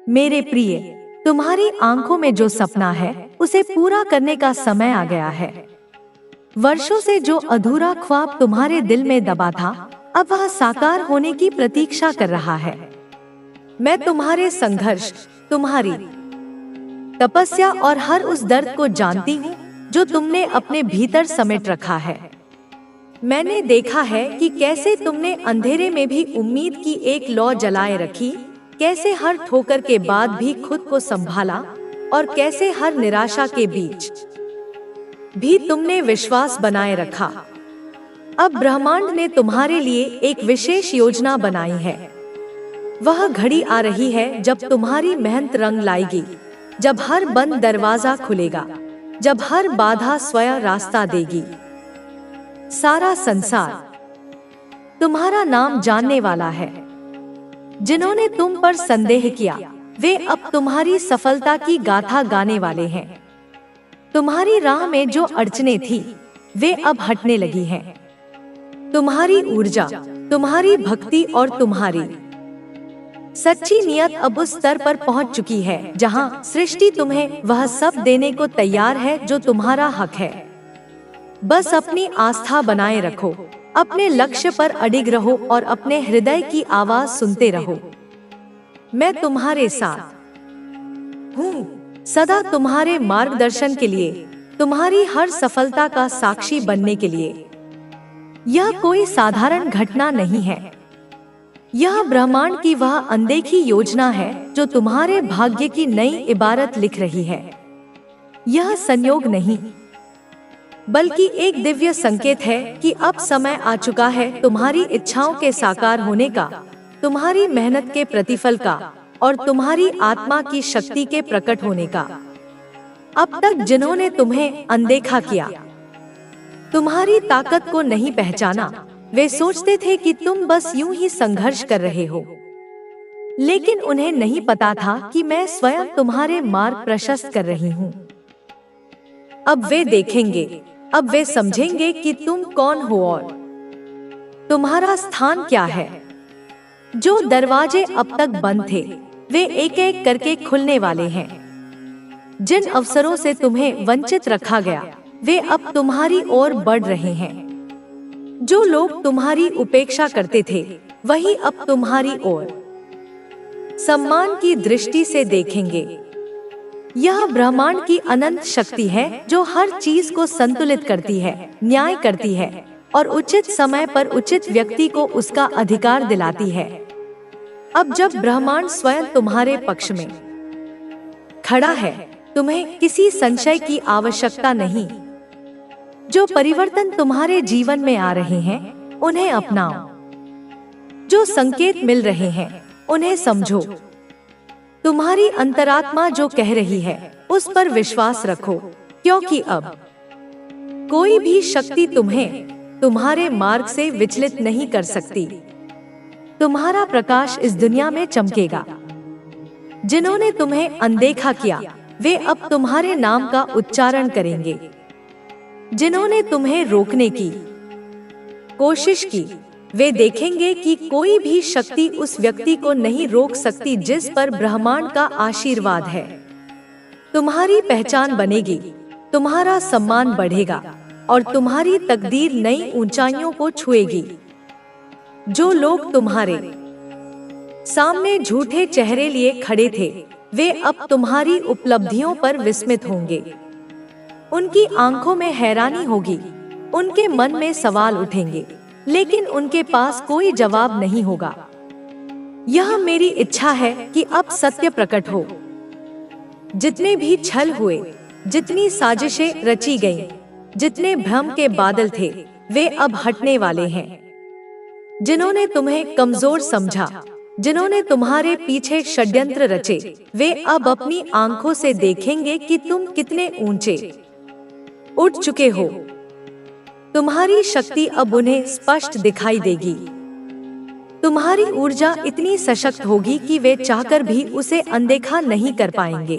मेरे प्रिय, तुम्हारी आंखों में जो सपना है उसे पूरा करने का समय आ गया है। वर्षों से जो अधूरा ख्वाब तुम्हारे दिल में दबा था, अब वह साकार होने की प्रतीक्षा कर रहा है। मैं तुम्हारे संघर्ष, तुम्हारी तपस्या और हर उस दर्द को जानती हूँ जो तुमने अपने भीतर समेट रखा है। मैंने देखा है कि कैसे तुमने अंधेरे में भी उम्मीद की एक लौ जलाए रखी, कैसे हर ठोकर के बाद भी खुद को संभाला और कैसे हर निराशा के बीच भी तुमने विश्वास बनाए रखा। अब ब्रह्मांड ने तुम्हारे लिए एक विशेष योजना बनाई है। वह घड़ी आ रही है जब तुम्हारी मेहनत रंग लाएगी, जब हर बंद दरवाजा खुलेगा, जब हर बाधा स्वयं रास्ता देगी। सारा संसार तुम्हारा नाम जानने वाला है। जिन्होंने तुम पर संदेह किया, वे अब तुम्हारी सफलता की गाथा गाने वाले हैं। तुम्हारी राह में जो अड़चनें थी, वे अब हटने लगी हैं। तुम्हारी ऊर्जा, तुम्हारी भक्ति और तुम्हारी सच्ची नियत अब उस स्तर पर पहुंच चुकी है जहां सृष्टि तुम्हें वह सब देने को तैयार है जो तुम्हारा हक है। बस अपनी आस्था बनाए रखो, अपने लक्ष्य पर अडिग रहो और अपने हृदय की आवाज सुनते रहो। मैं तुम्हारे साथ हूँ, सदा तुम्हारे मार्गदर्शन के लिए, तुम्हारी हर सफलता का साक्षी बनने के लिए। यह कोई साधारण घटना नहीं है। यह ब्रह्मांड की वह अनदेखी योजना है जो तुम्हारे भाग्य की नई इबारत लिख रही है। यह संयोग नहीं, बल्कि एक दिव्य संकेत है कि अब समय आ चुका है तुम्हारी इच्छाओं के साकार होने का, तुम्हारी मेहनत के प्रतिफल का और तुम्हारी आत्मा की शक्ति के प्रकट होने का। अब तक जिन्होंने तुम्हें अनदेखा किया, तुम्हारी ताकत को नहीं पहचाना, वे सोचते थे कि तुम बस यूं ही संघर्ष कर रहे हो। लेकिन उन्हें नहीं पता था कि मैं स्वयं तुम्हारे मार्ग प्रशस्त कर रही हूँ। अब वे देखेंगे, अब वे समझेंगे कि तुम कौन हो और तुम्हारा स्थान क्या है। जो दरवाजे अब तक बंद थे, वे एक एक करके खुलने वाले हैं। जिन अवसरों से तुम्हें वंचित रखा गया, वे अब तुम्हारी ओर बढ़ रहे हैं। जो लोग तुम्हारी उपेक्षा करते थे, वही अब तुम्हारी ओर सम्मान की दृष्टि से देखेंगे। यह ब्रह्मांड की अनंत शक्ति है जो हर चीज को संतुलित करती है, न्याय करती है और उचित समय पर उचित व्यक्ति को उसका अधिकार दिलाती है। अब जब ब्रह्मांड स्वयं तुम्हारे पक्ष में खड़ा है, तुम्हें किसी संशय की आवश्यकता नहीं। जो परिवर्तन तुम्हारे जीवन में आ रहे हैं, उन्हें अपनाओ। जो संकेत मिल रहे हैं, उन्हें समझो। तुम्हारी अंतरात्मा जो कह रही है, उस पर विश्वास रखो, क्योंकि अब कोई भी शक्ति तुम्हें तुम्हारे मार्ग से विचलित नहीं कर सकती। तुम्हारा प्रकाश इस दुनिया में चमकेगा। जिन्होंने तुम्हें अनदेखा किया, वे अब तुम्हारे नाम का उच्चारण करेंगे। जिन्होंने तुम्हें रोकने की कोशिश की, वे देखेंगे कि कोई भी शक्ति उस व्यक्ति को नहीं रोक सकती जिस पर ब्रह्मांड का आशीर्वाद है। तुम्हारी पहचान बनेगी, तुम्हारा सम्मान बढ़ेगा और तुम्हारी तकदीर नई ऊंचाइयों को छुएगी। जो लोग तुम्हारे सामने झूठे चेहरे लिए खड़े थे, वे अब तुम्हारी उपलब्धियों पर विस्मित होंगे। उनकी आंखों में हैरानी होगी, उनके मन में सवाल उठेंगे, लेकिन उनके पास कोई जवाब नहीं होगा। यह मेरी इच्छा है कि अब सत्य प्रकट हो। जितने भी छल हुए, जितनी साजिशें रची गईं, जितने भ्रम के बादल थे, वे अब हटने वाले हैं। जिन्होंने तुम्हें कमजोर समझा, जिन्होंने तुम्हारे पीछे षड्यंत्र रचे, वे अब अपनी आंखों से देखेंगे कि तुम कितने ऊंचे उठ चुके हो। तुम्हारी शक्ति अब उन्हें स्पष्ट दिखाई देगी। तुम्हारी ऊर्जा इतनी सशक्त होगी कि वे चाहकर भी उसे अनदेखा नहीं कर पाएंगे।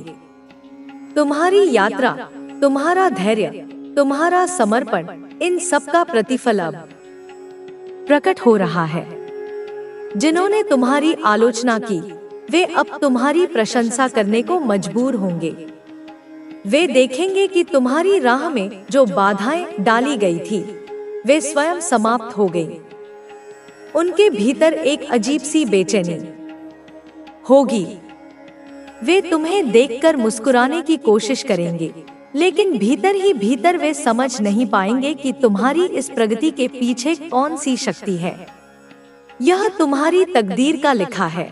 तुम्हारी यात्रा, तुम्हारा धैर्य, तुम्हारा समर्पण, इन सब का प्रतिफल अब प्रकट हो रहा है। जिन्होंने तुम्हारी आलोचना की, वे अब तुम्हारी प्रशंसा करने को मजबूर होंगे। वे देखेंगे कि तुम्हारी राह में जो बाधाएं डाली गई थी वे स्वयं समाप्त हो गई। उनके भीतर एक अजीब सी बेचैनी होगी। वे तुम्हें देखकर मुस्कुराने की कोशिश करेंगे, लेकिन भीतर ही भीतर वे समझ नहीं पाएंगे कि तुम्हारी इस प्रगति के पीछे कौन सी शक्ति है। यह तुम्हारी तकदीर का लिखा है।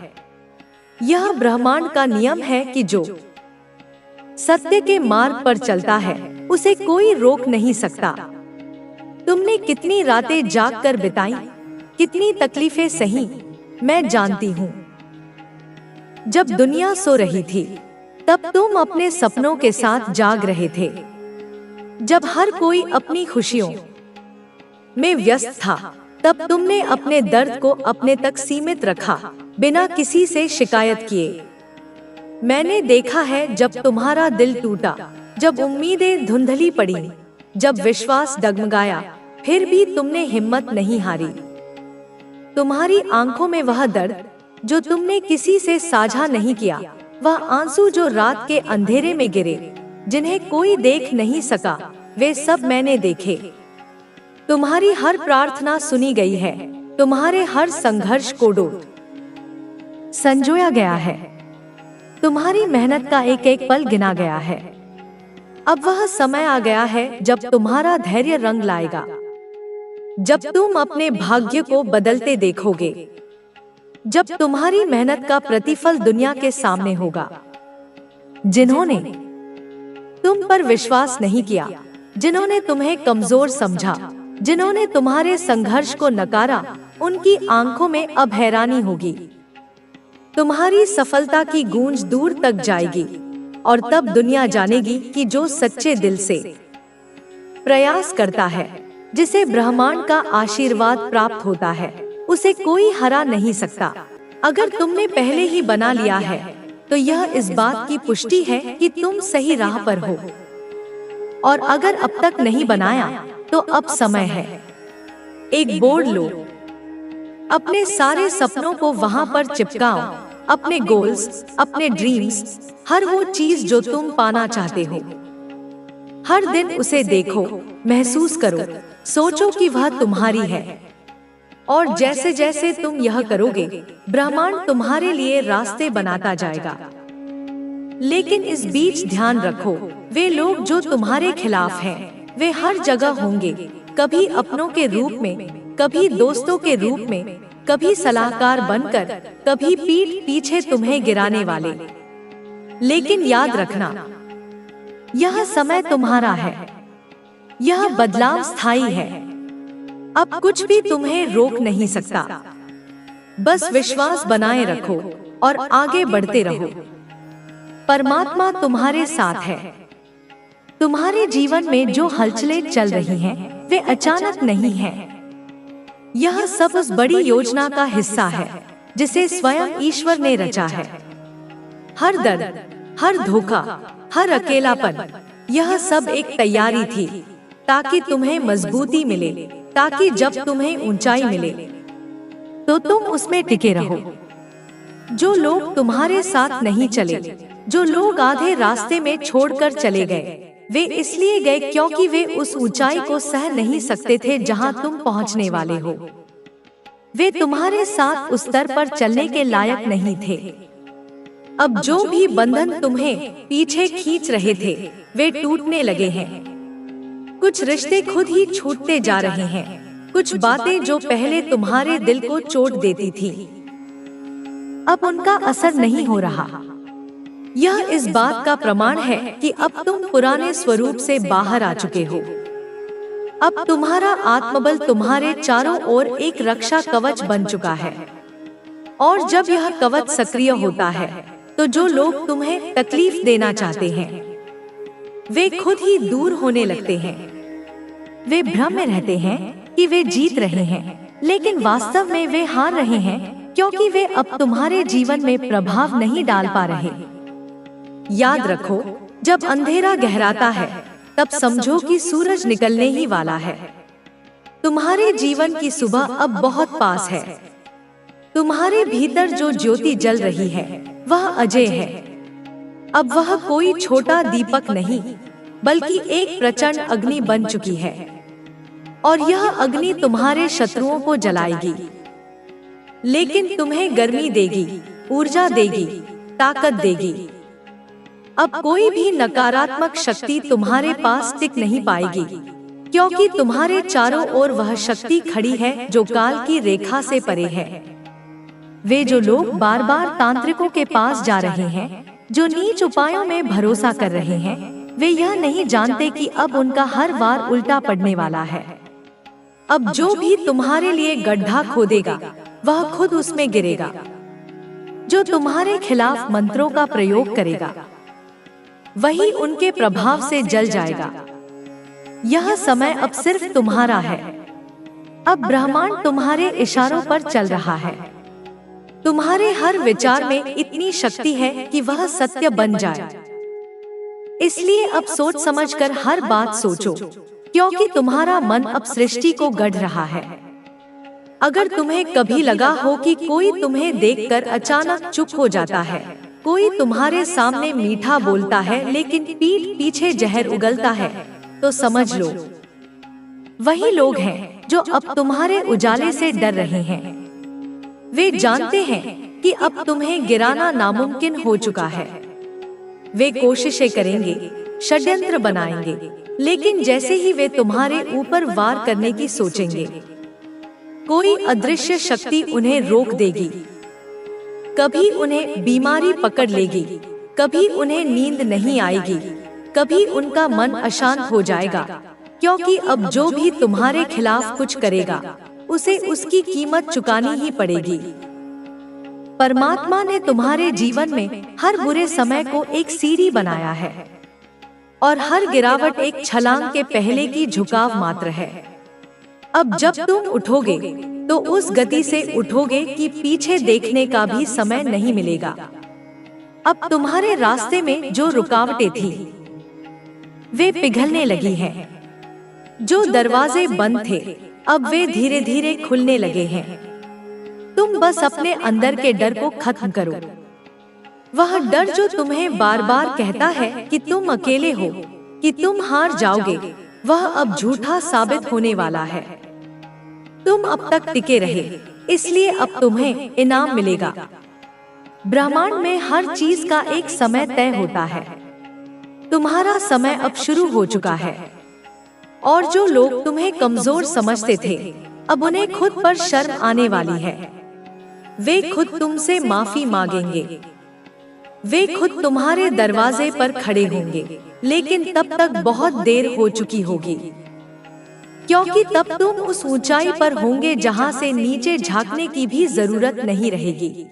यह ब्रह्मांड का नियम है कि जो सत्य के मार्ग पर चलता है उसे कोई रोक नहीं सकता। तुमने कितनी रातें जागकर बिताई, कितनी तकलीफें सही, मैं जानती हूँ। जब दुनिया सो रही थी तब तुम अपने सपनों के साथ जाग रहे थे। जब हर कोई अपनी खुशियों में व्यस्त था तब तुमने अपने दर्द को अपने तक सीमित रखा, बिना किसी से शिकायत किए। मैंने देखा है जब तुम्हारा दिल टूटा, जब उम्मीदें धुंधली पड़ी, जब विश्वास डगमगाया, फिर भी तुमने हिम्मत नहीं हारी। तुम्हारी आंखों में वह दर्द जो तुमने किसी से साझा नहीं किया, वह आंसू जो रात के अंधेरे में गिरे, जिन्हें कोई देख नहीं सका, वे सब मैंने देखे। तुम्हारी हर प्रार्थना सुनी गई है, तुम्हारे हर संघर्ष को डोट संजोया गया है, तुम्हारी मेहनत का एक एक पल गिना गया है। अब वह समय आ गया है जब तुम्हारा धैर्य रंग लाएगा, जब तुम अपने भाग्य को बदलते देखोगे, जब तुम्हारी मेहनत का प्रतिफल दुनिया के सामने होगा। जिन्होंने तुम पर विश्वास नहीं किया, जिन्होंने तुम्हें कमजोर समझा, जिन्होंने तुम्हारे संघर्ष को नकारा, उनकी आंखों में अब हैरानी होगी। तुम्हारी सफलता की गूंज दूर तक जाएगी और तब दुनिया जानेगी कि जो सच्चे दिल से प्रयास करता है, जिसे ब्रह्मांड का आशीर्वाद प्राप्त होता है, उसे कोई हरा नहीं सकता। अगर तुमने पहले ही बना लिया है तो यह इस बात की पुष्टि है कि तुम सही राह पर हो, और अगर अब तक नहीं बनाया तो अब समय है। एक बोर्ड लो, अपने सारे सपनों को वहां पर चिपकाओ, अपने गोल्स, अपने ड्रीम्स, हर वो चीज जो तुम पाना चाहते हो। हर दिन उसे देखो, महसूस करो, सोचो कि वह तुम्हारी है। और जैसे जैसे तुम यह करोगे, ब्रह्मांड तुम्हारे लिए रास्ते बनाता जाएगा। लेकिन इस बीच ध्यान रखो, वे लोग जो तुम्हारे खिलाफ हैं, वे हर जगह होंगे, कभी अपनों के रूप में, कभी दोस्तों के रूप में, कभी सलाहकार बनकर, कभी पीठ पीछे तुम्हें गिराने वाले। लेकिन याद रखना, यह समय तुम्हारा है, यह बदलाव स्थायी है। अब कुछ भी तुम्हें रोक नहीं सकता। बस विश्वास बनाए रखो और आगे बढ़ते रहो। परमात्मा तुम्हारे साथ है। तुम्हारे जीवन में जो हलचलें चल रही हैं, वे अचानक नहीं हैं। यह सब उस बड़ी योजना का हिस्सा है जिसे स्वयं ईश्वर ने रचा है। हर दर्द, हर धोखा, हर अकेलापन, यह सब एक तैयारी थी ताकि तुम्हें मजबूती मिले, ताकि जब तुम्हें ऊंचाई मिले तो तुम उसमें टिके रहो। जो लोग तुम्हारे साथ नहीं चले, जो लोग आधे रास्ते में छोड़कर चले गए, वे इसलिए गए क्योंकि वे उस ऊंचाई को सह नहीं सकते थे जहां तुम पहुंचने वाले हो। वे तुम्हारे साथ उस स्तर पर चलने के लायक नहीं थे। अब जो भी बंधन तुम्हें पीछे खींच रहे थे, वे टूटने लगे हैं। कुछ रिश्ते खुद ही छूटते जा रहे हैं। कुछ बातें जो पहले तुम्हारे दिल को चोट देती थी, अब उनका असर नहीं हो रहा। यह इस बात का प्रमाण है कि अब तुम पुराने स्वरूप से बाहर आ चुके हो। अब तुम्हारा आत्मबल तुम्हारे चारों ओर एक रक्षा कवच बन चुका है। और जब यह कवच सक्रिय होता है तो जो लोग तुम्हें तकलीफ देना चाहते हैं, वे खुद ही दूर होने लगते हैं। वे भ्रम में रहते हैं कि वे जीत रहे हैं, लेकिन वास्तव में वे हार रहे हैं, क्योंकि वे अब तुम्हारे जीवन में प्रभाव नहीं डाल पा रहे। याद रखो, जब अंधेरा गहराता है तब समझो कि सूरज निकलने ही वाला है। तुम्हारे जीवन की सुबह अब बहुत पास है। तुम्हारे भीतर जो ज्योति जल रही है वह अजय है। अब वह कोई छोटा दीपक नहीं बल्कि एक प्रचंड अग्नि बन चुकी है और यह अग्नि तुम्हारे शत्रुओं को जलाएगी, लेकिन तुम्हें गर्मी देगी, ऊर्जा देगी, ताकत देगी। अब कोई भी नकारात्मक शक्ति तुम्हारे पास टिक नहीं पाएगी, क्योंकि तुम्हारे चारों ओर वह शक्ति खड़ी है जो काल की रेखा से परे है। वे जो लोग बार बार तांत्रिकों के पास जा रहे हैं, जो नीच उपायों में भरोसा कर रहे हैं, वे यह नहीं जानते कि अब उनका हर वार उल्टा पड़ने वाला है। अब जो भी तुम्हारे लिए गड्ढा खोदेगा वह खुद उसमें गिरेगा। जो तुम्हारे खिलाफ मंत्रों का प्रयोग करेगा वही उनके प्रभाव से जल जाएगा। यह समय अब सिर्फ तुम्हारा है। अब ब्रह्मांड तुम्हारे इशारों पर चल रहा है। तुम्हारे हर विचार में इतनी शक्ति है कि वह सत्य बन जाए। इसलिए अब सोच समझकर हर बात सोचो, क्योंकि तुम्हारा मन अब सृष्टि को गढ़ रहा है। अगर तुम्हें कभी लगा हो कि कोई तुम्हें देखकर अचानक चुप हो जाता है, कोई तुम्हारे सामने मीठा बोलता है लेकिन पीठ पीछे जहर उगलता है, तो समझ लो वही लोग हैं जो अब तुम्हारे उजाले से डर रहे हैं। वे जानते हैं कि अब तुम्हें गिराना नामुमकिन हो चुका है। वे कोशिशें करेंगे, षड्यंत्र बनाएंगे, लेकिन जैसे ही वे तुम्हारे ऊपर वार करने की सोचेंगे, कोई अदृश्य शक्ति उन्हें रोक देगी। कभी उन्हें बीमारी पकड़ लेगी, कभी उन्हें नींद नहीं आएगी, कभी उनका मन अशांत हो जाएगा, क्योंकि अब जो भी तुम्हारे खिलाफ कुछ करेगा उसे उसकी कीमत चुकानी ही पड़ेगी। परमात्मा ने तुम्हारे जीवन में हर बुरे समय को एक सीढ़ी बनाया है और हर गिरावट एक छलांग के पहले की झुकाव मात्र है। अब जब तुम उठोगे तो उस गति से उठोगे कि पीछे देखने का भी समय नहीं मिलेगा। अब तुम्हारे रास्ते में जो रुकावटें थी वे पिघलने लगी हैं। जो दरवाजे बंद थे अब वे धीरे धीरे खुलने लगे हैं। तुम बस अपने अंदर के डर को खत्म करो। वह डर जो तुम्हें बार बार कहता है कि तुम अकेले हो, कि तुम हार जाओगे, वह अब झूठा साबित होने वाला है। तुम अब तक टिके रहे, इसलिए अब तुम्हें इनाम मिलेगा। ब्रह्मांड में हर चीज का एक समय तय होता है। तुम्हारा समय अब शुरू हो चुका है और जो लोग तुम्हें कमजोर समझते थे अब उन्हें खुद पर शर्म आने वाली है। वे खुद तुमसे माफी मांगेंगे। वे खुद तुम्हारे दरवाजे पर खड़े होंगे, लेकिन तब तक बहुत देर हो चुकी होगी, क्योंकि तब तुम उस ऊंचाई पर होंगे जहां से नीचे झांकने की भी जरूरत नहीं रहेगी।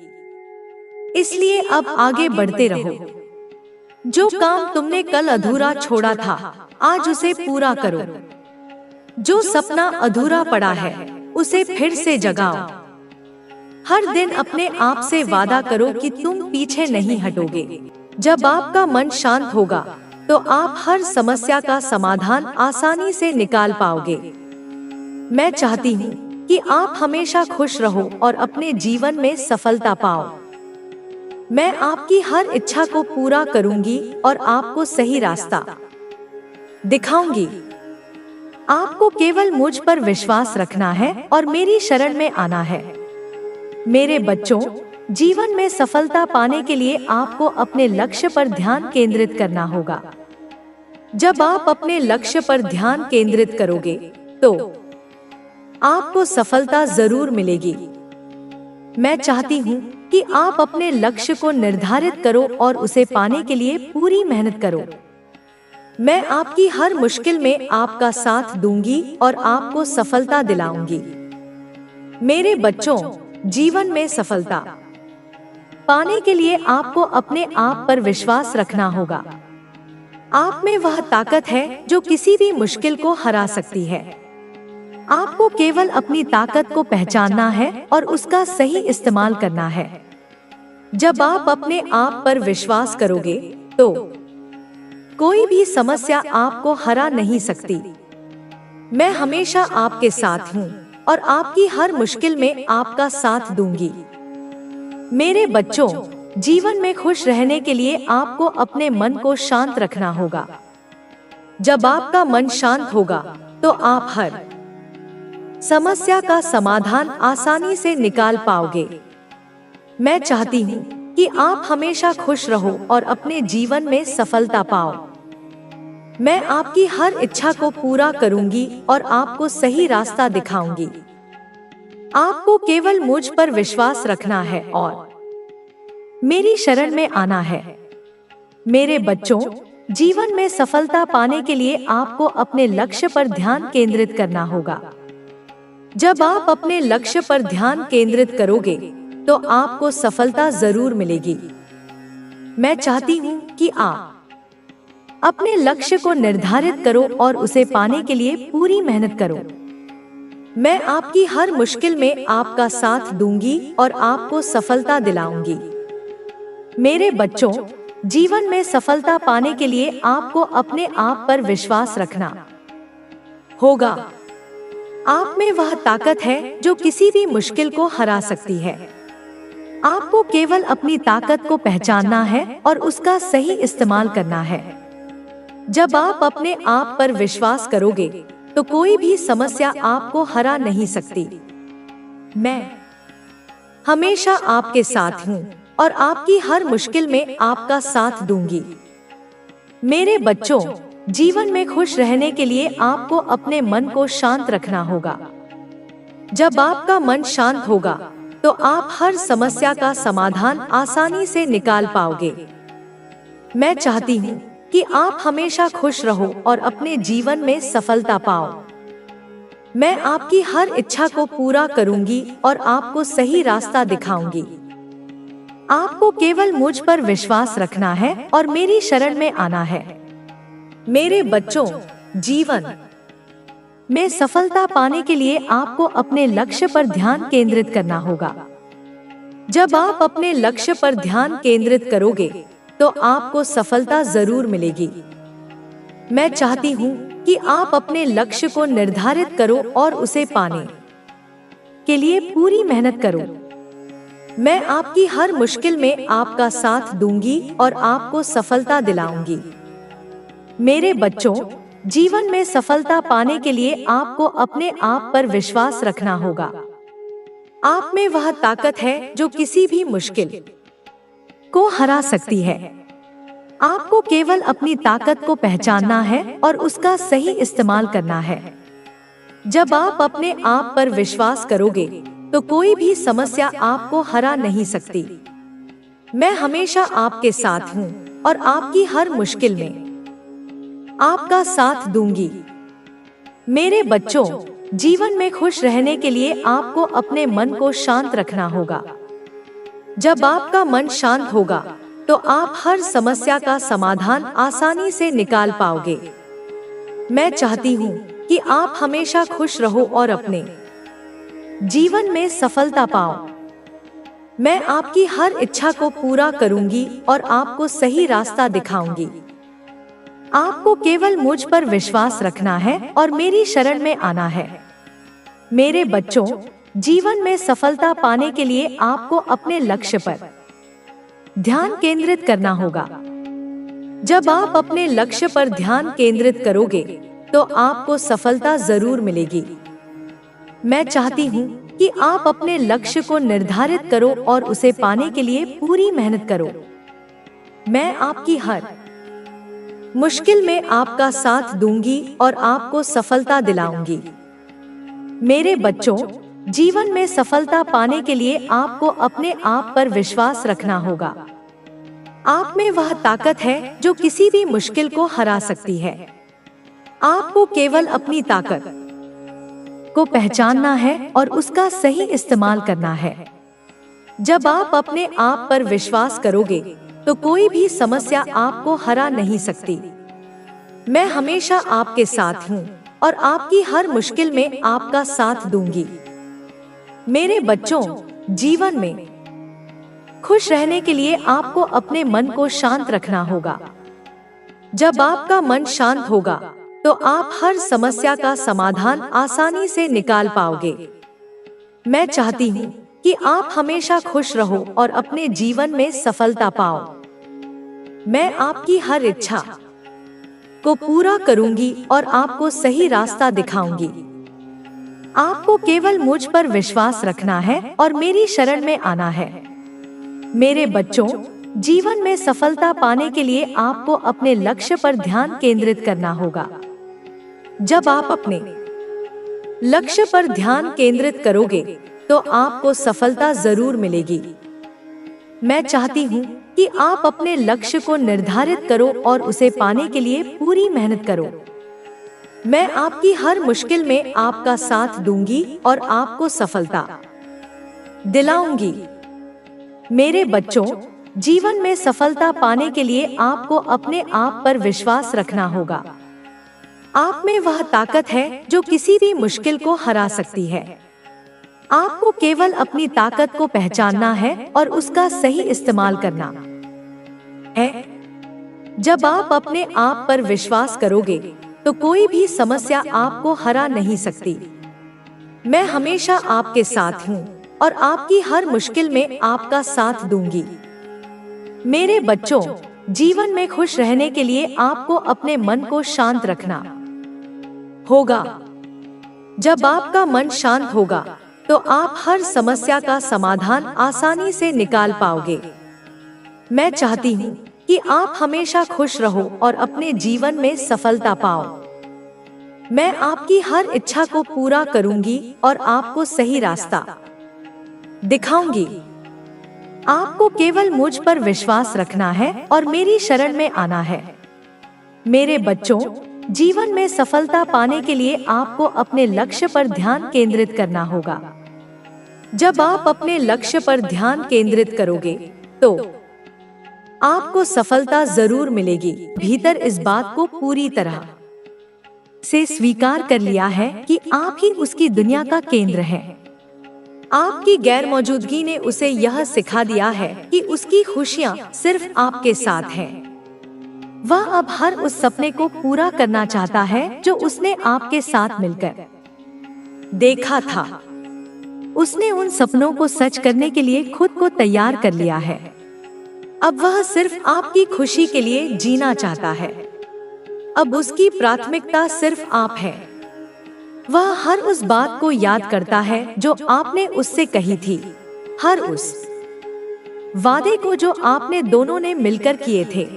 इसलिए अब आगे बढ़ते रहो। जो काम तुमने कल अधूरा छोड़ा था आज उसे पूरा करो। जो सपना अधूरा पड़ा है उसे फिर से जगाओ। हर दिन अपने आप से वादा करो कि तुम पीछे नहीं हटोगे। जब आपका मन शांत होगा तो आप हर समस्या का समाधान आसानी से निकाल पाओगे। मैं चाहती हूँ कि आप हमेशा खुश रहो और अपने जीवन में सफलता पाओ। मैं आपकी हर इच्छा को पूरा करूंगी और आपको सही रास्ता दिखाऊंगी। आपको केवल मुझ पर विश्वास रखना है और मेरी शरण में आना है। मेरे बच्चों, जीवन में सफलता पाने के लिए आपको अपने लक्ष्य पर ध्यान केंद्रित करना होगा। जब आप अपने लक्ष्य पर ध्यान केंद्रित करोगे तो आपको सफलता जरूर मिलेगी। मैं चाहती हूँ कि आप अपने लक्ष्य को निर्धारित करो और उसे पाने के लिए पूरी मेहनत करो। मैं आपकी हर मुश्किल में आपका साथ दूंगी और आपको सफलता दिलाऊंगी। मेरे बच्चों, जीवन में सफलता पाने के लिए आपको अपने आप पर विश्वास रखना होगा। आप में वह ताकत है जो किसी भी मुश्किल को हरा सकती है। आपको केवल अपनी ताकत को पहचानना है और उसका सही इस्तेमाल करना है। जब आप अपने आप पर विश्वास करोगे तो कोई भी समस्या आपको हरा नहीं सकती। मैं हमेशा आपके साथ हूँ और आपकी हर मुश्किल में आपका साथ दूंगी। मेरे बच्चों, जीवन में खुश रहने के लिए आपको अपने मन को शांत रखना होगा। जब आपका मन शांत होगा तो आप हर समस्या का समाधान आसानी से निकाल पाओगे। मैं चाहती हूँ कि आप हमेशा खुश रहो और अपने जीवन में सफलता पाओ। मैं आपकी हर इच्छा को पूरा करूंगी और आपको सही रास्ता दिखाऊंगी। आपको केवल मुझ पर विश्वास रखना है और मेरी शरण में आना है। मेरे बच्चों, जीवन में सफलता पाने के लिए आपको अपने लक्ष्य पर ध्यान केंद्रित करना होगा। जब आप अपने लक्ष्य पर ध्यान केंद्रित करोगे तो आपको सफलता जरूर मिलेगी। मैं चाहती हूँ कि आप अपने लक्ष्य को निर्धारित करो और उसे पाने के लिए पूरी मेहनत करो। मैं आपकी हर मुश्किल में आपका साथ दूंगी और आपको सफलता दिलाऊंगी। मेरे बच्चों, जीवन में सफलता पाने के लिए आपको अपने आप पर विश्वास रखना होगा। आप में वह ताकत है जो किसी भी मुश्किल को हरा सकती है। आपको केवल अपनी ताकत को पहचानना है और उसका सही इस्तेमाल करना है। जब आप अपने आप पर विश्वास करोगे तो कोई भी समस्या आपको हरा नहीं सकती। मैं हमेशा आपके साथ हूँ और आपकी हर मुश्किल में आपका साथ दूंगी। मेरे बच्चों, जीवन में खुश रहने के लिए आपको अपने मन को शांत रखना होगा। जब आपका मन शांत होगा तो आप हर समस्या का समाधान आसानी से निकाल पाओगे। मैं चाहती हूँ कि आप हमेशा खुश रहो और अपने जीवन में सफलता पाओ। मैं आपकी हर इच्छा को पूरा करूंगी और आपको सही रास्ता दिखाऊंगी। आपको केवल मुझ पर विश्वास रखना है और मेरी शरण में आना है। मेरे बच्चों, जीवन में सफलता पाने के लिए आपको अपने लक्ष्य पर ध्यान केंद्रित करना होगा। जब आप अपने लक्ष्य पर ध्यान केंद्रित करोगे तो आपको सफलता जरूर मिलेगी। मैं चाहती हूँ कि आप अपने लक्ष्य को निर्धारित करो और उसे पाने के लिए पूरी मेहनत करो। मैं आपकी हर मुश्किल में आपका साथ दूंगी और आपको सफलता दिलाऊंगी। मेरे बच्चों, जीवन में सफलता पाने के लिए आपको अपने आप पर विश्वास रखना होगा। आप में वह ताकत है जो किसी भी मुश्किल को हरा सकती है। आपको केवल अपनी ताकत को पहचानना है और उसका सही इस्तेमाल करना है। जब आप अपने आप पर विश्वास करोगे तो कोई भी समस्या आपको हरा नहीं सकती। मैं हमेशा आपके साथ हूँ और आपकी हर मुश्किल में आपका साथ दूंगी। मेरे बच्चों, जीवन में खुश रहने के लिए आपको अपने मन को शांत रखना होगा। जब आपका मन शांत होगा तो आप हर समस्या का समाधान आसानी से निकाल पाओगे। मैं चाहती हूँ कि आप हमेशा खुश रहो और अपने जीवन में सफलता पाओ। मैं आपकी हर इच्छा को पूरा करूंगी और आपको सही रास्ता दिखाऊंगी। आपको केवल मुझ पर विश्वास रखना है और मेरी शरण में आना है। मेरे बच्चों, जीवन में सफलता पाने के लिए आपको अपने लक्ष्य पर ध्यान केंद्रित करना होगा। जब आप अपने लक्ष्य पर ध्यान केंद्रित करोगे तो आपको सफलता जरूर मिलेगी। मैं चाहती हूँ कि आप अपने लक्ष्य को निर्धारित करो और उसे पाने के लिए पूरी मेहनत करो। मैं आपकी हर मुश्किल में आपका साथ दूंगी और आपको सफलता दिलाऊंगी। मेरे बच्चों, जीवन में सफलता पाने के लिए आपको अपने आप पर विश्वास रखना होगा। आप में वह ताकत है जो किसी भी मुश्किल को हरा सकती है। आपको केवल अपनी ताकत को पहचानना है और उसका सही इस्तेमाल करना है। जब आप अपने आप पर विश्वास करोगे तो कोई भी समस्या आपको हरा नहीं सकती। मैं हमेशा आपके साथ हूँ और आपकी हर मुश्किल में आपका साथ दूंगी। मेरे बच्चों, जीवन में खुश रहने के लिए आपको अपने मन को शांत रखना होगा। जब आपका मन शांत होगा तो आप हर समस्या का समाधान आसानी से निकाल पाओगे। मैं चाहती हूँ कि आप हमेशा खुश रहो और अपने जीवन में सफलता पाओ। मैं आपकी हर इच्छा को पूरा करूंगी और आपको सही रास्ता दिखाऊंगी। आपको केवल मुझ पर विश्वास रखना है और मेरी शरण में आना है। मेरे बच्चों, जीवन में सफलता पाने के लिए आपको अपने लक्ष्य पर ध्यान केंद्रित करना होगा। जब आप अपने लक्ष्य पर ध्यान केंद्रित करोगे तो आपको सफलता जरूर मिलेगी। मैं चाहती हूँ कि आप अपने लक्ष्य को निर्धारित करो और उसे पाने के लिए पूरी मेहनत करो। मैं आपकी हर मुश्किल में आपका साथ दूंगी और आपको सफलता दिलाऊंगी। मेरे बच्चों, जीवन में सफलता पाने के लिए आपको अपने आप पर विश्वास रखना होगा। आप में वह ताकत है जो किसी भी मुश्किल को हरा सकती है। आपको केवल अपनी ताकत को पहचानना है और उसका सही इस्तेमाल करना है। जब आप अपने आप पर विश्वास करोगे तो कोई भी समस्या आपको हरा नहीं सकती। मैं हमेशा आपके साथ हूँ और आपकी हर मुश्किल में आपका साथ दूंगी। मेरे बच्चों, जीवन में खुश रहने के लिए आपको अपने मन को शांत रखना होगा। जब आपका मन शांत होगा तो आप हर समस्या का समाधान आसानी से निकाल पाओगे। मैं चाहती हूँ कि आप हमेशा खुश रहो और अपने जीवन में सफलता पाओ। मैं आपकी हर इच्छा को पूरा करूंगी और आपको सही रास्ता दिखाऊंगी। आपको केवल मुझ पर विश्वास रखना है और मेरी शरण में आना है। मेरे बच्चों, जीवन में सफलता पाने के लिए आपको अपने लक्ष्य पर ध्यान केंद्रित करना होगा। जब आप अपने लक्ष्य पर ध्यान केंद्रित करोगे तो आपको सफलता जरूर मिलेगी। भीतर इस बात को पूरी तरह से स्वीकार कर लिया है कि आप ही उसकी दुनिया का केंद्र हैं। आपकी गैर मौजूदगी ने उसे यह सिखा दिया है कि उसकी खुशियाँ सिर्फ आपके साथ हैं। वह अब हर उस सपने को पूरा करना चाहता है जो उसने आपके साथ मिलकर देखा था। उसने उन सपनों को सच करने के लिए खुद को तैयार कर लिया है। अब वह सिर्फ आपकी खुशी के लिए जीना चाहता है। अब उसकी प्राथमिकता सिर्फ आप है। वह हर उस बात को याद करता है जो आपने उससे कही थी, हर उस वादे को जो आपने दोनों ने मिलकर किए थे।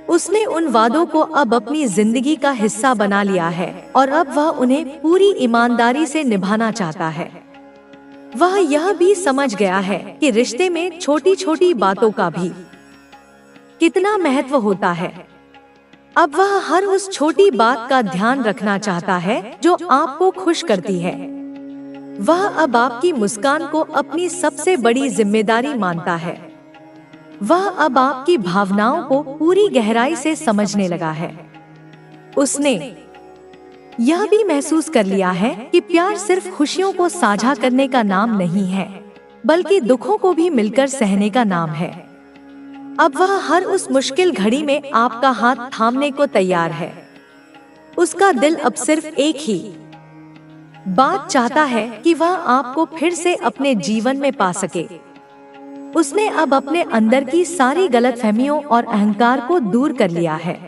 उसने उन वादों को अब अपनी जिंदगी का हिस्सा बना लिया है और अब वह उन्हें पूरी ईमानदारी से निभाना चाहता है। वह यह भी समझ गया है कि रिश्ते में छोटी छोटी बातों का भी कितना महत्व होता है। अब वह हर उस छोटी बात का ध्यान रखना चाहता है जो आपको खुश करती है। वह अब आपकी मुस्कान को अपनी सबसे बड़ी जिम्मेदारी मानता है। वह अब आपकी भावनाओं को पूरी गहराई से समझने लगा है। उसने यह भी महसूस कर लिया है कि प्यार सिर्फ खुशियों को साझा करने का नाम नहीं है, बल्कि दुखों को भी मिलकर सहने का नाम है। अब वह हर उस मुश्किल घड़ी में आपका हाथ थामने को तैयार है। उसका दिल अब सिर्फ एक ही बात चाहता है कि वह आपको फिर से अपने जीवन में पा सके। उसने अब अपने अंदर की सारी गलतफहमियों और अहंकार को दूर कर लिया है।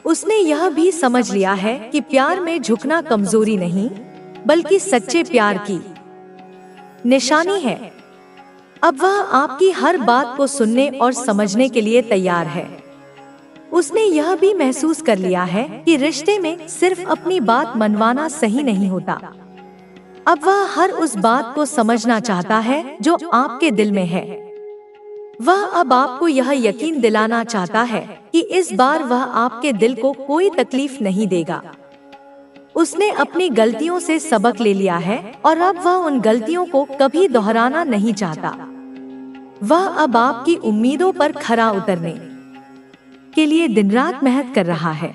उसने यह भी समझ लिया है कि प्यार में झुकना कमजोरी नहीं, बल्कि सच्चे प्यार की निशानी है। अब वह आपकी हर बात को सुनने और समझने के लिए तैयार है। उसने यह भी महसूस कर लिया है कि रिश्ते में सिर्फ अपनी बात मनवाना सही नहीं होता। अब वह हर उस बात को समझना चाहता है जो आपके दिल में है। वह अब आपको यह यकीन दिलाना चाहता है कि इस बार वह आपके दिल को कोई तकलीफ नहीं देगा। उसने अपनी गलतियों से सबक ले लिया है और अब वह उन गलतियों को कभी दोहराना नहीं चाहता। वह अब आपकी उम्मीदों पर खरा उतरने के लिए दिन रात मेहनत कर रहा है।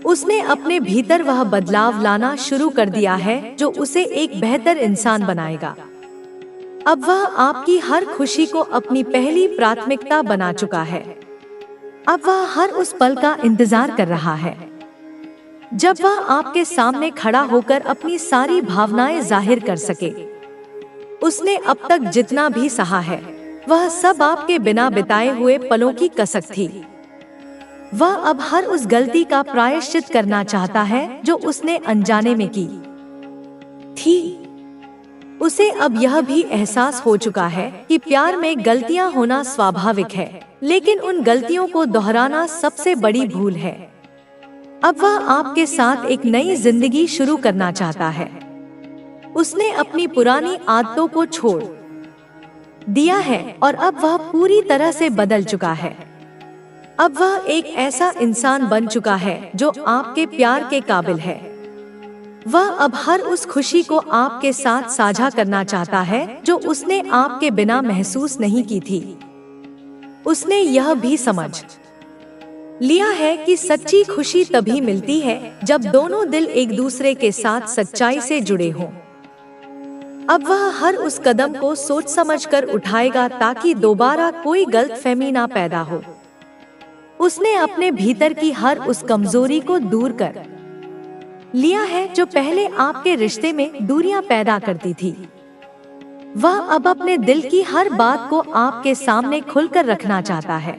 उसने अपने भीतर वह बदलाव लाना शुरू कर दिया है जो उसे एक बेहतर इंसान बनाएगा। अब वह आपकी हर खुशी को अपनी पहली प्राथमिकता बना चुका है। अब वह हर उस पल का इंतजार कर रहा है जब वह आपके सामने खड़ा होकर अपनी सारी भावनाएं जाहिर कर सके। उसने अब तक जितना भी सहा है वह सब आपके बिना बिताए हुए पलों की कसक थी। वह अब हर उस गलती का प्रायश्चित करना चाहता है जो उसने अनजाने में की थी। उसे अब यह भी एहसास हो चुका है कि प्यार में गलतियां होना स्वाभाविक है, लेकिन उन गलतियों को दोहराना सबसे बड़ी भूल है। अब वह आपके साथ एक नई जिंदगी शुरू करना चाहता है। उसने अपनी पुरानी आदतों को छोड़ दिया है और अब वह पूरी तरह से बदल चुका है। अब वह एक ऐसा इंसान बन चुका है जो आपके प्यार के काबिल है। वह अब हर उस खुशी को आपके साथ साझा करना चाहता है जो उसने आपके बिना महसूस नहीं की थी। उसने यह भी समझ लिया है कि सच्ची खुशी तभी मिलती है जब दोनों दिल एक दूसरे के साथ सच्चाई से जुड़े हों। अब वह हर उस कदम को सोच समझकर उठाएगा ताकि दोबारा कोई गलतफहमी ना पैदा हो। उसने अपने भीतर की हर उस कमजोरी को दूर कर लिया है जो पहले आपके रिश्ते में दूरियां पैदा करती थी। वह अब अपने दिल की हर बात को आपके सामने खुलकर रखना चाहता है।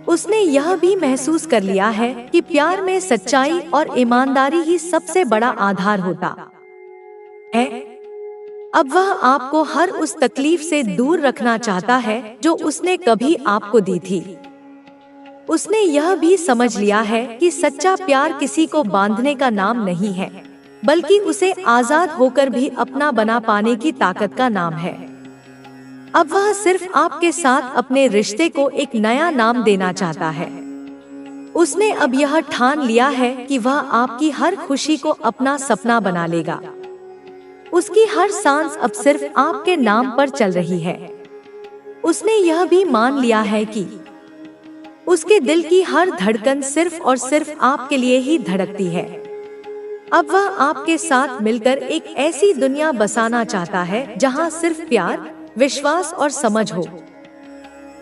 उसने यह भी महसूस कर लिया है कि प्यार में सच्चाई और ईमानदारी ही सबसे बड़ा आधार होता है। अब वह आपको हर उस तकलीफ से दूर रखना चाहता है जो उसने कभी आपको दी थी। उसने यह भी समझ लिया है कि सच्चा प्यार किसी को बांधने का नाम नहीं है, बल्कि उसे आजाद होकर भी अपना बना पाने की ताकत का नाम है। अब वह सिर्फ आपके साथ अपने रिश्ते को एक नया नाम देना चाहता है। उसने अब यह ठान लिया है कि वह आपकी हर खुशी को अपना सपना बना लेगा। उसकी हर सांस अब सिर्फ आपके नाम पर चल रही है। उसने यह भी मान लिया है कि उसके दिल की हर धड़कन सिर्फ और सिर्फ आपके लिए ही धड़कती है। अब वह आपके साथ मिलकर एक ऐसी दुनिया बसाना चाहता है जहां सिर्फ प्यार, विश्वास और समझ हो।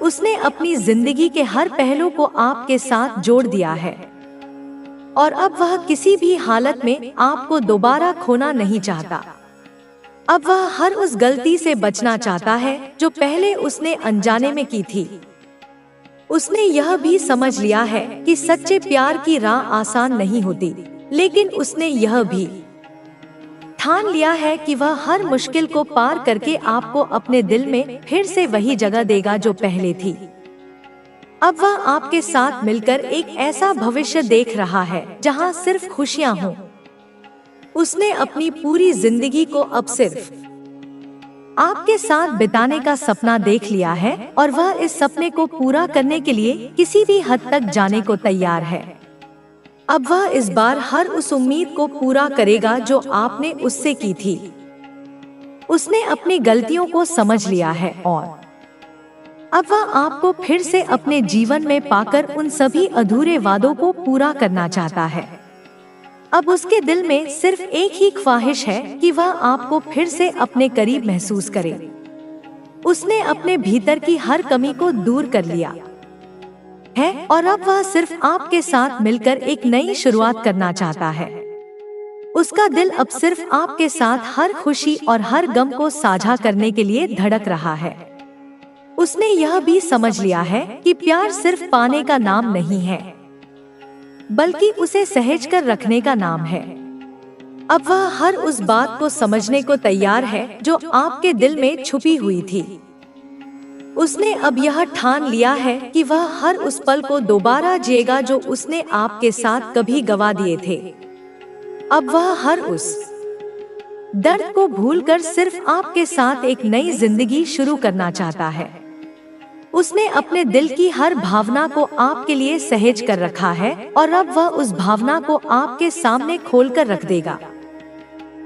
उसने अपनी जिंदगी के हर पहलू को आपके साथ जोड़ दिया है और अब वह किसी भी हालत में आपको दोबारा खोना नहीं चाहता। अब वह हर उस गलती से बचना चाहता है जो पहले उसने अनजाने में की थी। उसने यह भी समझ लिया है कि सच्चे प्यार की राह आसान नहीं होती, लेकिन उसने यह भी ठान लिया है कि वह हर मुश्किल को पार करके आपको अपने दिल में फिर से वही जगह देगा जो पहले थी। अब वह आपके साथ मिलकर एक ऐसा भविष्य देख रहा है जहां सिर्फ खुशियां हों। उसने अपनी पूरी जिंदगी को अब सिर्फ आपके साथ बिताने का सपना देख लिया है और वह इस सपने को पूरा करने के लिए किसी भी हद तक जाने को तैयार है। अब वह इस बार हर उस उम्मीद को पूरा करेगा जो आपने उससे की थी। उसने अपनी गलतियों को समझ लिया है और अब वह आपको फिर से अपने जीवन में पाकर उन सभी अधूरे वादों को पूरा करना चाहता है। अब उसके दिल में सिर्फ एक ही ख्वाहिश है कि वह आपको फिर से अपने करीब महसूस करे। उसने अपने भीतर की हर कमी को दूर कर लिया है और अब वह सिर्फ आपके साथ मिलकर एक नई शुरुआत करना चाहता है। उसका दिल अब सिर्फ आपके साथ हर खुशी और हर गम को साझा करने के लिए धड़क रहा है। उसने यह भी समझ लिया है कि प्यार सिर्फ पाने का नाम नहीं है, बल्कि उसे सहेज कर रखने का नाम है। अब वह हर उस बात को समझने को तैयार है जो आपके दिल में छुपी हुई थी। उसने अब यह ठान लिया है कि वह हर उस पल को दोबारा जिएगा जो उसने आपके साथ कभी गवा दिए थे। अब वह हर उस दर्द को भूलकर सिर्फ आपके साथ एक नई जिंदगी शुरू करना चाहता है। उसने अपने दिल की हर भावना को आपके लिए सहेज कर रखा है और अब वह उस भावना को आपके सामने खोलकर रख देगा।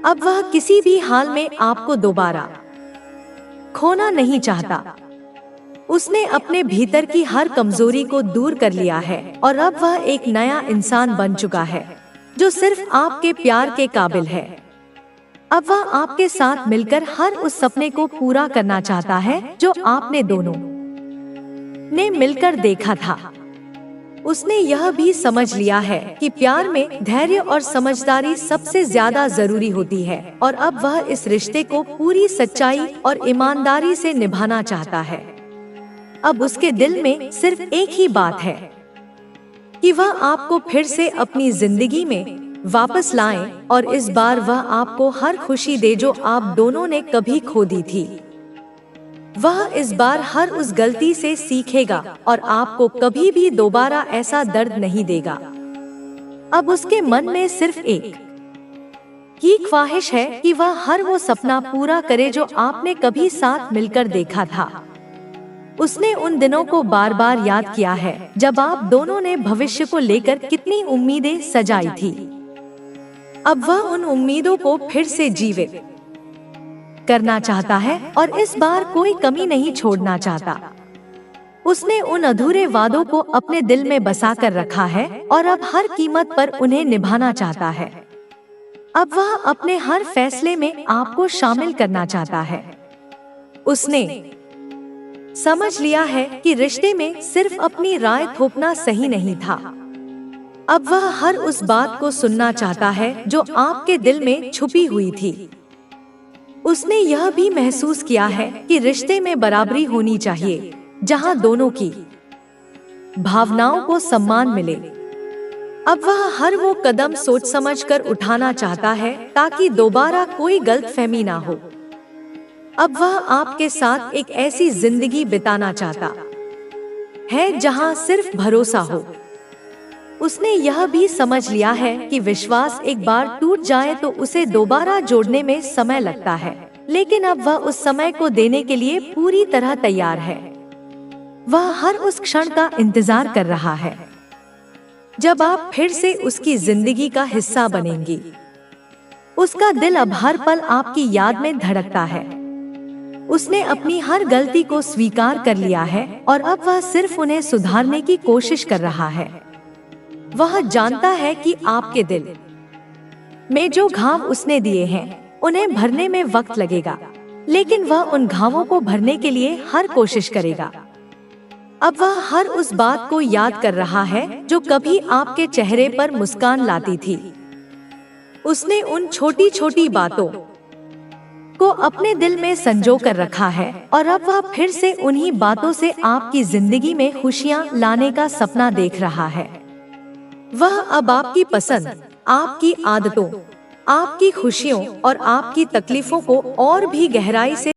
अब वह किसी भी हाल में आपको दोबारा खोना नहीं चाहता। उसने अपने भीतर की हर कमजोरी को दूर कर लिया है और अब वह एक नया इंसान बन चुका है जो सिर्फ आपके प्यार के काबिल है। अब वह आपके साथ मिलकर हर उस सपने को पूरा करना चाहता है जो आपने दोनों ने मिलकर देखा था। उसने यह भी समझ लिया है कि प्यार में धैर्य और समझदारी सबसे ज्यादा जरूरी होती है और अब वह इस रिश्ते को पूरी सच्चाई और ईमानदारी से निभाना चाहता है। अब उसके दिल में सिर्फ एक ही बात है कि वह आपको फिर से अपनी जिंदगी में वापस लाए और इस बार वह आपको हर खुशी दे जो आप दोनों ने कभी खो दी थी। वह इस बार हर उस गलती से सीखेगा और आपको कभी भी दोबारा ऐसा दर्द नहीं देगा। अब उसके मन में सिर्फ एक ही ख्वाहिश है कि वह हर वो सपना पूरा करे जो आपने कभी साथ मिलकर देखा था। उसने उन दिनों को बार बार याद किया है जब आप दोनों ने भविष्य को लेकर कितनी उम्मीदें सजाई थी। अब वह उन उम्मीदों को फिर से जीवित करना चाहता है और इस बार कोई कमी नहीं छोड़ना चाहता। उसने उन अधूरे वादों को अपने दिल में बसा कर रखा है और अब हर कीमत पर उन्हें निभाना चाहता है। अब वह अपने हर फैसले में आपको शामिल करना चाहता है। उसने समझ लिया है कि रिश्ते में सिर्फ अपनी राय थोपना सही नहीं था। अब वह हर उस बात को सुनना चाहता है जो आपके दिल में छुपी हुई थी। उसने यह भी महसूस किया है कि रिश्ते में बराबरी होनी चाहिए, जहां दोनों की भावनाओं को सम्मान मिले। अब वह हर वो कदम सोच समझकर उठाना चाहता है ताकि दोबारा कोई गलतफहमी ना हो। अब वह आपके साथ एक ऐसी जिंदगी बिताना चाहता है जहां सिर्फ भरोसा हो। उसने यह भी समझ लिया है कि विश्वास एक बार टूट जाए तो उसे दोबारा जोड़ने में समय लगता है, लेकिन अब वह उस समय को देने के लिए पूरी तरह तैयार है। वह हर उस क्षण का इंतजार कर रहा है जब आप फिर से उसकी जिंदगी का हिस्सा बनेंगी। उसका दिल अब हर पल आपकी याद में धड़कता है। उसने अपनी हर गलती को स्वीकार कर लिया है और अब वह सिर्फ उन्हें सुधारने की कोशिश कर रहा है। वह जानता है कि आपके दिल में जो घाव उसने दिए हैं उन्हें भरने में वक्त लगेगा, लेकिन वह उन घावों को भरने के लिए हर कोशिश करेगा। अब वह हर उस बात को याद कर रहा है जो कभी आपके चेहरे पर मुस्कान लाती थी। उसने उन छोटी छोटी बातों को अपने दिल में संजो कर रखा है और अब वह फिर से उन्हीं बातों से आपकी जिंदगी में खुशियां लाने का सपना देख रहा है। वह अब आपकी पसंद, आपकी आदतों, आपकी खुशियों और आपकी तकलीफों को और भी गहराई से